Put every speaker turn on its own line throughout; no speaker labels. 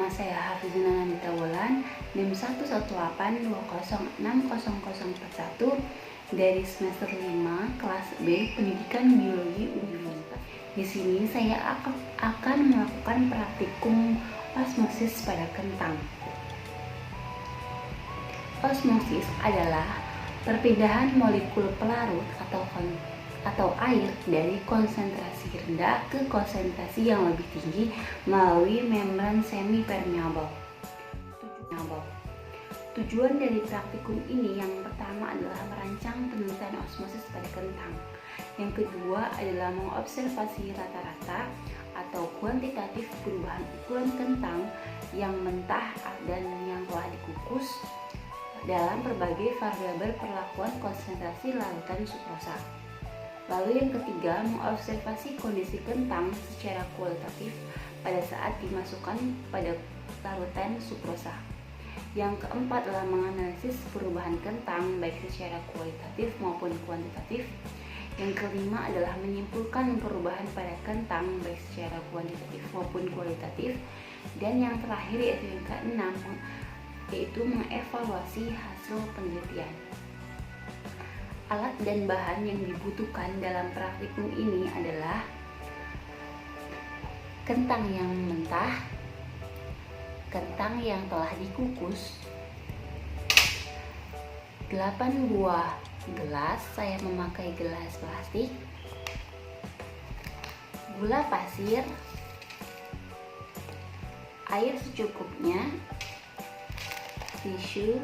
saya Hafizuna Nandita Wulan, NIM 11820600041 dari semester 5 kelas B Pendidikan Biologi Universitas. Di sini saya akan melakukan praktikum osmosis pada kentang. Osmosis adalah perpindahan molekul pelarut atau air dari konsentrasi rendah ke konsentrasi yang lebih tinggi melalui membran semi permeabel. Tujuan dari praktikum ini yang pertama adalah merancang penelitian osmosis pada kentang. Yang kedua adalah mengobservasi rata-rata atau kuantitatif perubahan ukuran kentang yang mentah dan yang telah dikukus dalam berbagai variabel perlakuan konsentrasi larutan sukrosa. Lalu yang ketiga, mengobservasi kondisi kentang secara kualitatif pada saat dimasukkan pada larutan sukrosa. Yang keempat adalah menganalisis perubahan kentang baik secara kualitatif maupun kuantitatif. Yang kelima adalah menyimpulkan perubahan pada kentang baik secara kuantitatif maupun kualitatif. Dan yang terakhir yaitu yang keenam, yaitu mengevaluasi hasil penelitian. Alat dan bahan yang dibutuhkan dalam praktikum ini adalah kentang yang mentah, kentang yang telah dikukus, 8 buah gelas, saya memakai gelas plastik, gula pasir, air secukupnya, tisu,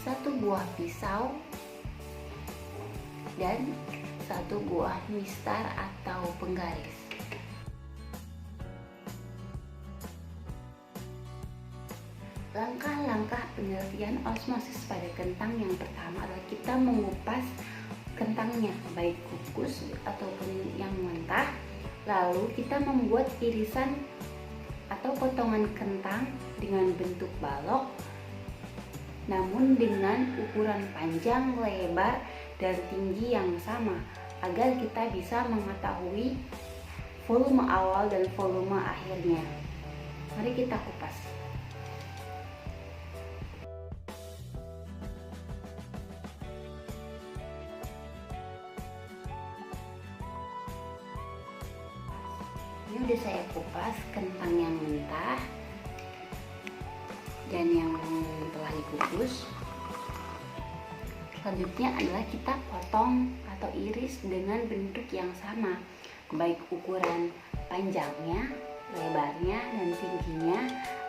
1 buah pisau, dan 1 buah mistar atau penggaris. Langkah-langkah penelitian osmosis pada kentang yang pertama adalah kita mengupas kentangnya, baik kukus ataupun yang mentah. Lalu kita membuat irisan atau potongan kentang dengan bentuk balok, namun dengan ukuran panjang, lebar, dan tinggi yang sama agar kita bisa mengetahui volume awal dan volume akhirnya. Mari kita kupas. Ini udah saya kupas kentang yang mentah dan yang telah dikukus. Selanjutnya adalah kita potong atau iris dengan bentuk yang sama, baik ukuran panjangnya, lebarnya, dan tingginya,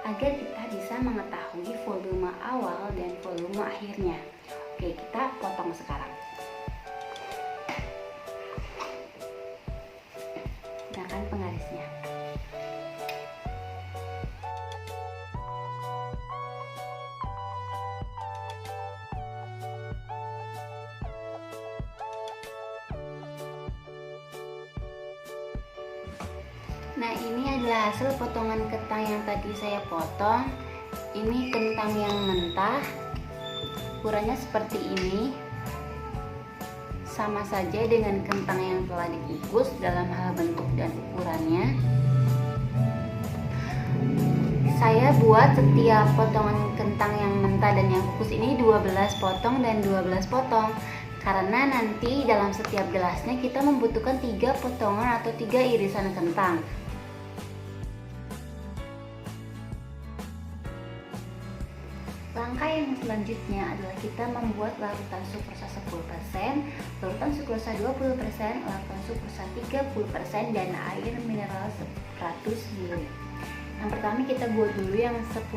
agar kita bisa mengetahui volume awal dan volume akhirnya. Oke, kita potong sekarang. Gunakan penggarisnya. Nah, ini adalah hasil potongan kentang yang tadi saya potong. Ini kentang yang mentah, ukurannya seperti ini, sama saja dengan kentang yang telah dikukus dalam hal bentuk dan ukurannya. Saya buat setiap potongan kentang yang mentah dan yang kukus ini 12 potong dan 12 potong, karena nanti dalam setiap gelasnya kita membutuhkan 3 potongan atau 3 irisan kentang. Langkah yang selanjutnya adalah kita membuat larutan sukrosa 10%, larutan sukrosa 20%, larutan sukrosa 30%, dan air mineral 100 ml. Yang pertama kita buat dulu yang 10%,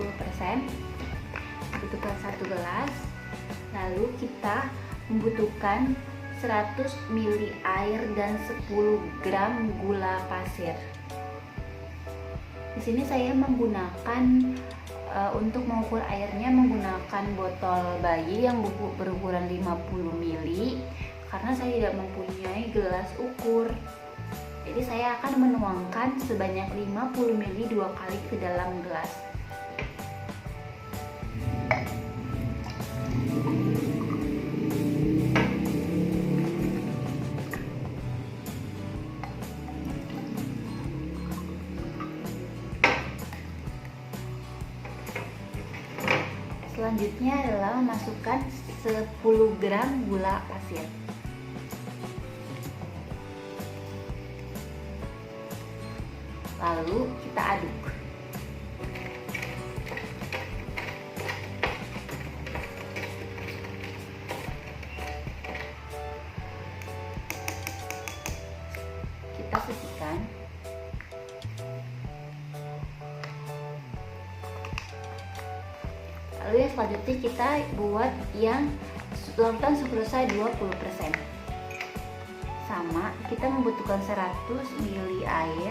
butuhkan 1 gelas. Lalu kita membutuhkan 100 ml air dan 10 gram gula pasir. Di sini saya menggunakan untuk mengukur airnya menggunakan botol bayi yang berukuran 50 ml, karena saya tidak mempunyai gelas ukur. Jadi saya akan menuangkan sebanyak 50 ml 2 kali ke dalam gelas. Selanjutnya adalah memasukkan 10 gram gula pasir. Lalu kita aduk. Kita sisihkan. Lalu yang selanjutnya kita buat yang larutan sukrosa 20%. Sama, kita membutuhkan 100 ml air.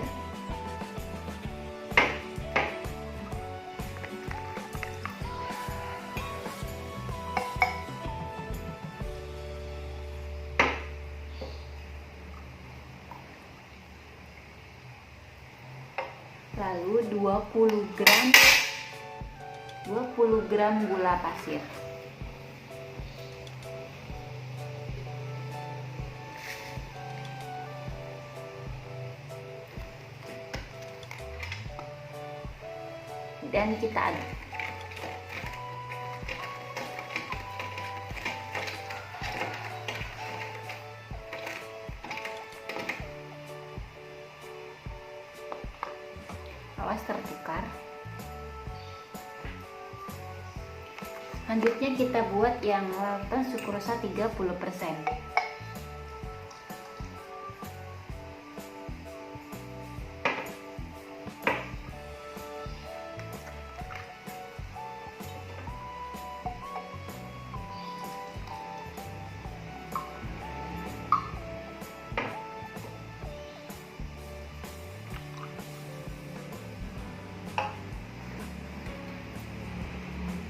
Lalu 20 gram gula pasir. Dan kita aduk. Awas tertukar. Selanjutnya kita buat yang larutan sukrosa 30%.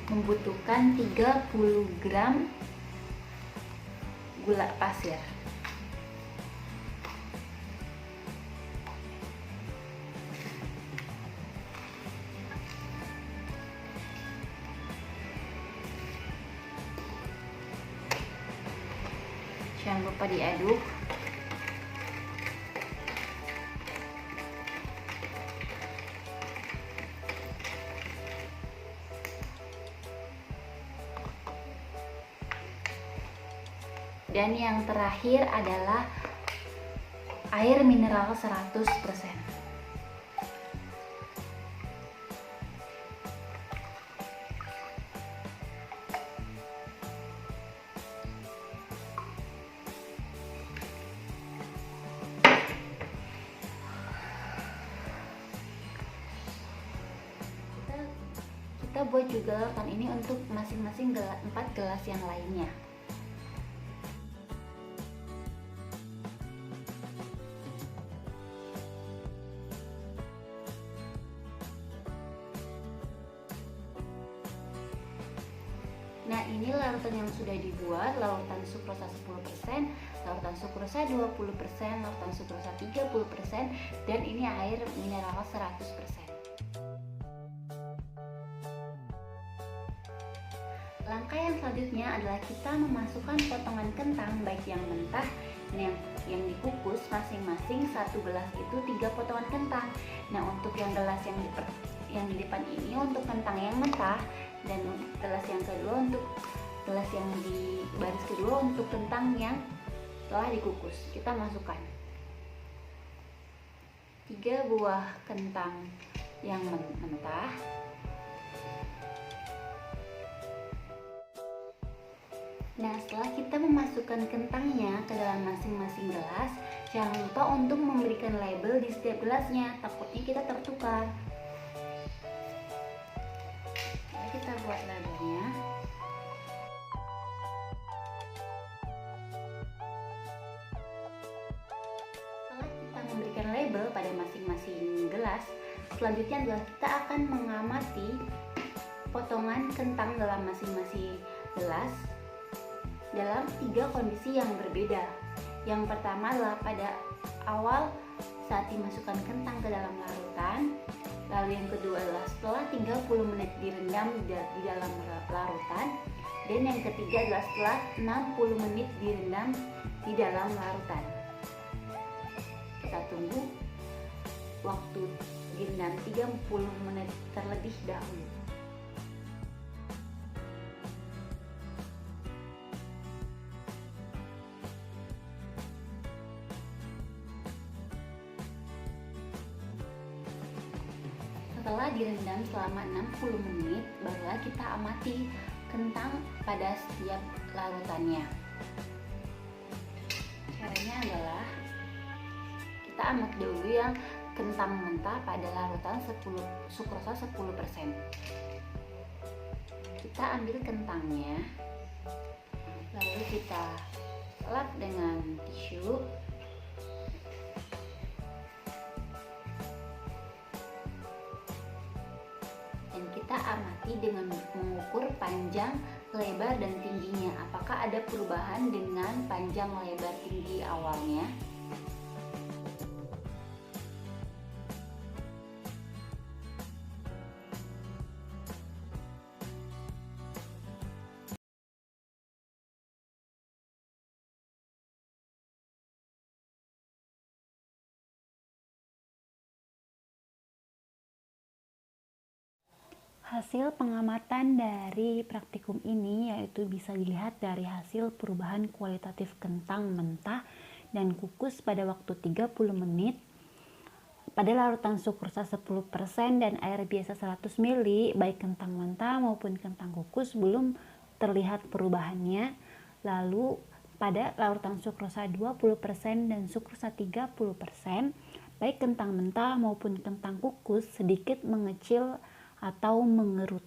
Membutuhkan 30 gram gula pasir. Jangan lupa diaduk. Dan yang terakhir adalah air mineral 100%. Kita buat juga larutan ini untuk masing-masing 4 gelas yang lainnya. Nah, ini larutan yang sudah dibuat, larutan sukrosa 10%, larutan sukrosa 20%, larutan sukrosa 30%, dan ini air mineral 100%. Langkah yang selanjutnya adalah kita memasukkan potongan kentang baik yang mentah dan yang dikukus, masing-masing 1 gelas itu 3 potongan kentang. Nah, untuk yang gelas yang di depan ini untuk kentang yang mentah, dan gelas yang kedua untuk gelas yang di baris kedua untuk kentang yang telah dikukus. Kita masukkan 3 buah kentang yang mentah. Nah, setelah kita memasukkan kentangnya ke dalam masing-masing gelas, jangan lupa untuk memberikan label di setiap gelasnya, takutnya kita tertukar. Kita buat labelnya. Setelah kita memberikan label pada masing-masing gelas, selanjutnya adalah kita akan mengamati potongan kentang dalam masing-masing gelas dalam 3 kondisi yang berbeda. Yang pertama adalah pada awal saat dimasukkan kentang ke dalam larutan. Lalu yang kedua adalah setelah 30 menit direndam di dalam larutan. Dan yang ketiga adalah setelah 60 menit direndam di dalam larutan. Kita tunggu waktu direndam 30 menit terlebih dahulu. Setelah direndam selama 60 menit, barulah kita amati kentang pada setiap larutannya. Caranya adalah kita amati dulu yang kentang mentah pada larutan sukrosa 10%. Kita ambil kentangnya, lalu kita lap dengan tisu. Dan kita amati dengan mengukur panjang, lebar, dan tingginya. Apakah ada perubahan dengan panjang, lebar, tinggi awalnya? Hasil pengamatan dari praktikum ini yaitu bisa dilihat dari hasil perubahan kualitatif kentang mentah dan kukus pada waktu 30 menit pada larutan sukrosa 10% dan air biasa 100 ml, baik kentang mentah maupun kentang kukus belum terlihat perubahannya. Lalu pada larutan sukrosa 20% dan sukrosa 30%, baik kentang mentah maupun kentang kukus sedikit mengecil atau mengerut.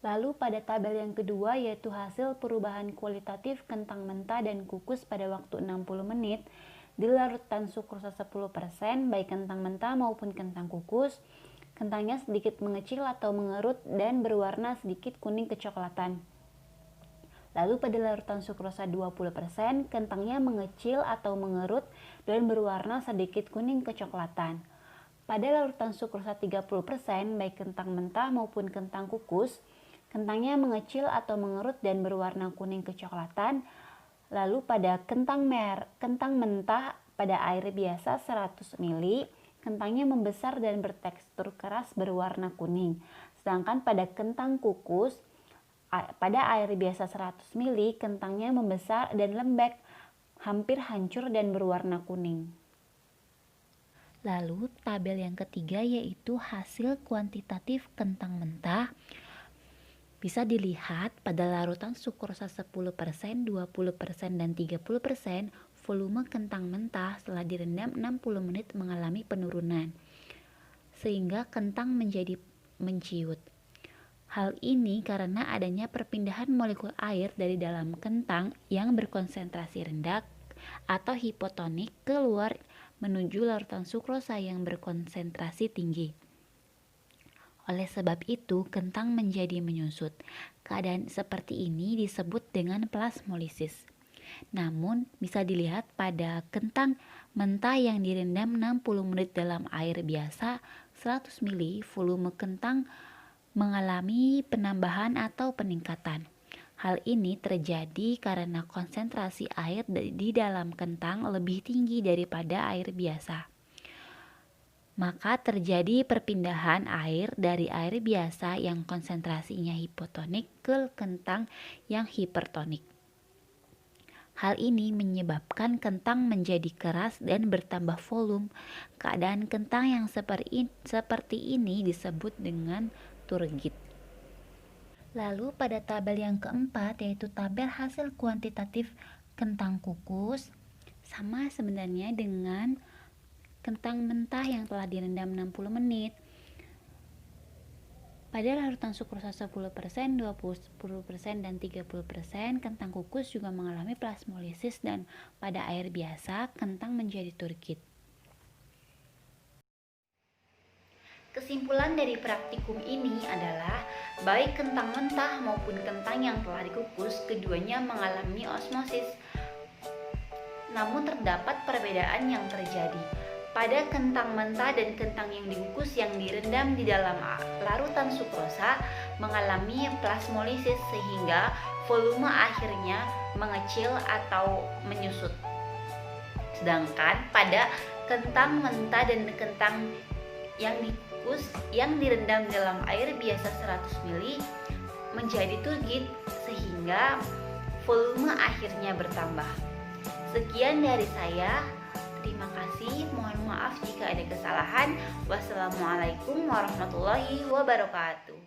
Lalu pada tabel yang kedua yaitu hasil perubahan kualitatif kentang mentah dan kukus pada waktu 60 menit di larutan sukrosa 10%, baik kentang mentah maupun kentang kukus, kentangnya sedikit mengecil atau mengerut dan berwarna sedikit kuning kecoklatan. Lalu pada larutan sukrosa 20%, kentangnya mengecil atau mengerut dan berwarna sedikit kuning kecoklatan. Pada larutan sukrosa 30%, baik kentang mentah maupun kentang kukus, kentangnya mengecil atau mengerut dan berwarna kuning kecoklatan. Lalu pada kentang mentah pada air biasa 100 ml, kentangnya membesar dan bertekstur keras berwarna kuning. Sedangkan pada kentang kukus pada air biasa 100 ml, kentangnya membesar dan lembek, hampir hancur dan berwarna kuning. Lalu tabel yang ketiga yaitu hasil kuantitatif kentang mentah. Bisa dilihat pada larutan sukrosa 10%, 20%, dan 30%, volume kentang mentah setelah direndam 60 menit mengalami penurunan, sehingga kentang menjadi menciut. Hal ini karena adanya perpindahan molekul air dari dalam kentang yang berkonsentrasi rendah atau hipotonik keluar menuju larutan sukrosa yang berkonsentrasi tinggi. Oleh sebab itu, kentang menjadi menyusut. Keadaan seperti ini disebut dengan plasmolisis. Namun, bisa dilihat pada kentang mentah yang direndam 60 menit dalam air biasa 100 ml, volume kentang mengalami penambahan atau peningkatan. Hal ini terjadi karena konsentrasi air di dalam kentang lebih tinggi daripada air biasa. Maka terjadi perpindahan air dari air biasa yang konsentrasinya hipotonik ke kentang yang hipertonik. Hal ini menyebabkan kentang menjadi keras dan bertambah volume. Keadaan kentang yang seperti ini disebut dengan turgid. Lalu pada tabel yang keempat yaitu tabel hasil kuantitatif kentang kukus, sama sebenarnya dengan kentang mentah yang telah direndam 60 menit. Pada larutan sukrosa 10%, 20%, dan 30%, kentang kukus juga mengalami plasmolisis dan pada air biasa kentang menjadi turgid. Kesimpulan dari praktikum ini adalah baik kentang mentah maupun kentang yang telah dikukus, keduanya mengalami osmosis. Namun terdapat perbedaan yang terjadi. Pada kentang mentah dan kentang yang dikukus yang direndam di dalam larutan sukrosa mengalami plasmolisis sehingga volume akhirnya mengecil atau menyusut. Sedangkan pada kentang mentah dan kentang yang dikukus yang direndam dalam air biasa 100 ml menjadi turgid sehingga volume akhirnya bertambah. Sekian dari saya. Terima kasih. Mohon maaf maaf jika ada kesalahan. Wassalamualaikum warahmatullahi wabarakatuh.